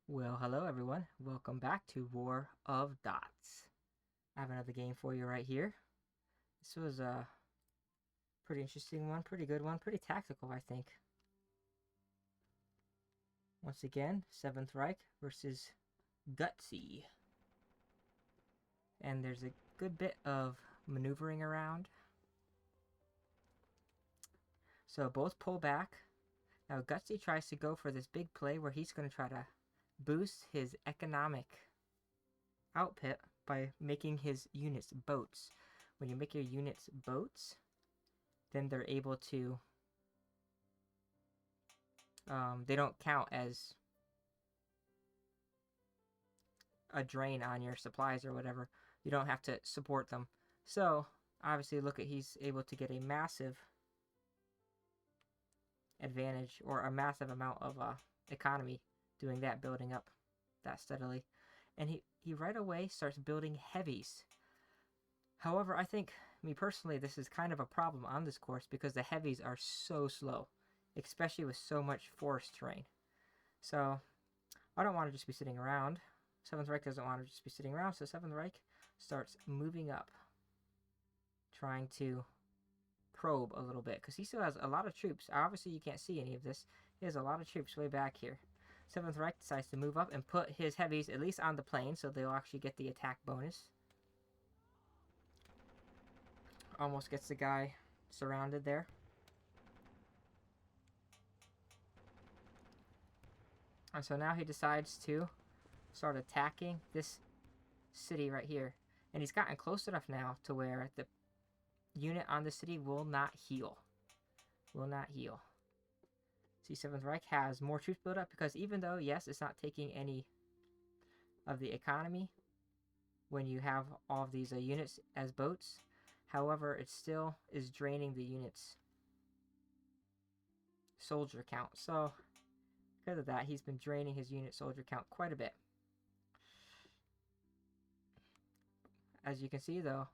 Well, hello everyone. Welcome back to War of Dots. I have another game for you right here. This was a pretty interesting one, pretty good one, pretty tactical, I think. Once again, 7th Reich versus Gutsy. And there's a good bit of maneuvering around. So both pull back. Now Gutsy tries to go for this big play where he's going to try to boost his economic output by making his units boats. When you make your units boats, then they're able to they don't count as a drain on your supplies or whatever. You don't have to support them. So obviously look at, he's able to get a massive advantage or a massive amount of economy doing that, building up that steadily. And he right away starts building heavies. However, I think, me personally, this is kind of a problem on this course because the heavies are so slow, especially with so much forest terrain. So I don't want to just be sitting around. 7th Reich doesn't want to just be sitting around, so 7th Reich starts moving up, trying to probe a little bit, because he still has a lot of troops. Obviously, you can't see any of this. He has a lot of troops way back here. 7th Reich decides to move up and put his heavies at least on the plain, so they'll actually get the attack bonus. Almost gets the guy surrounded there. And so now he decides to start attacking this city right here. And he's gotten close enough now to where the unit on the city will not heal. Will not heal. See, 7th Reich has more troops built up because even though, yes, it's not taking any of the economy when you have all of these units as boats, however, it still is draining the unit's soldier count. So, because of that, he's been draining his unit soldier count quite a bit. As you can see, though,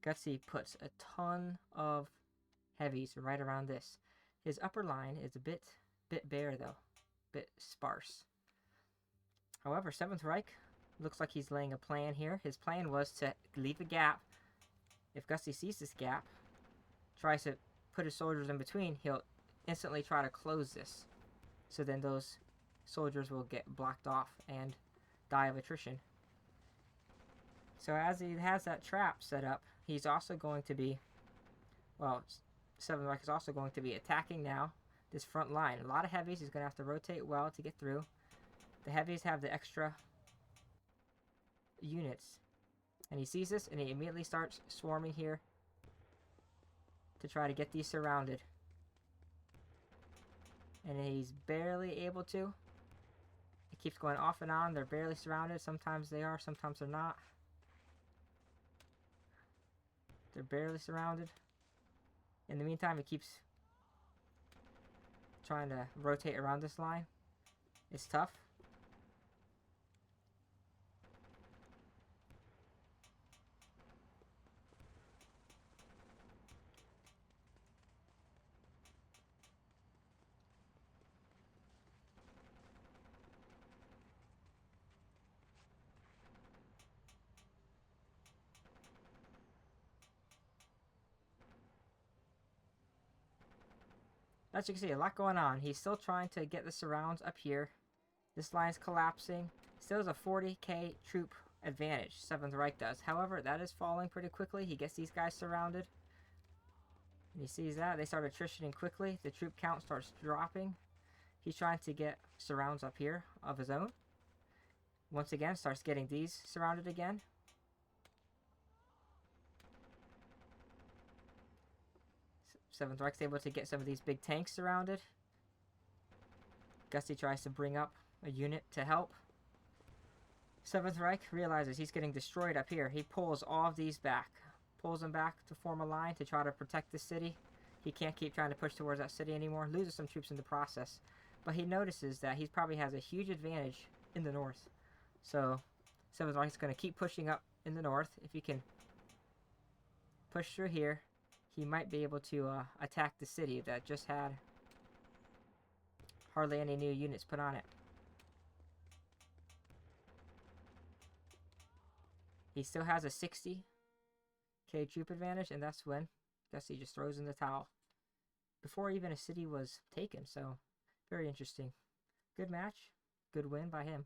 Gutsy puts a ton of heavies right around this. His upper line is a bit bare, though. Bit sparse. However, 7th Reich looks like he's laying a plan here. His plan was to leave a gap. If Gutsy sees this gap, tries to put his soldiers in between, he'll instantly try to close this. So then those soldiers will get blocked off and die of attrition. So as he has that trap set up, he's also going to be, well, 7th Reich is also going to be attacking now this front line. A lot of heavies. He's going to have to rotate well to get through. The heavies have the extra units. And he sees this and he immediately starts swarming here to try to get these surrounded. And he's barely able to. It keeps going off and on. They're barely surrounded. Sometimes they are, sometimes they're not. They're barely surrounded. In the meantime, it keeps trying to rotate around this line. It's tough. As you can see, a lot going on. He's still trying to get the surrounds up here. This line's collapsing. Still has a 40k troop advantage, 7th Reich does. However, that is falling pretty quickly. He gets these guys surrounded. And he sees that. They start attritioning quickly. The troop count starts dropping. He's trying to get surrounds up here of his own. Once again, starts getting these surrounded again. Seventh Reich's able to get some of these big tanks surrounded. Gutsy tries to bring up a unit to help. 7th Reich realizes he's getting destroyed up here. He pulls all of these back. Pulls them back to form a line to try to protect the city. He can't keep trying to push towards that city anymore. Loses some troops in the process. But he notices that he probably has a huge advantage in the north. So 7th Reich is going to keep pushing up in the north. If he can push through here, he might be able to attack the city that just had hardly any new units put on it. He still has a 60k troop advantage, and that's when Gussie just throws in the towel before even a city was taken. So very interesting. Good match, good win by him.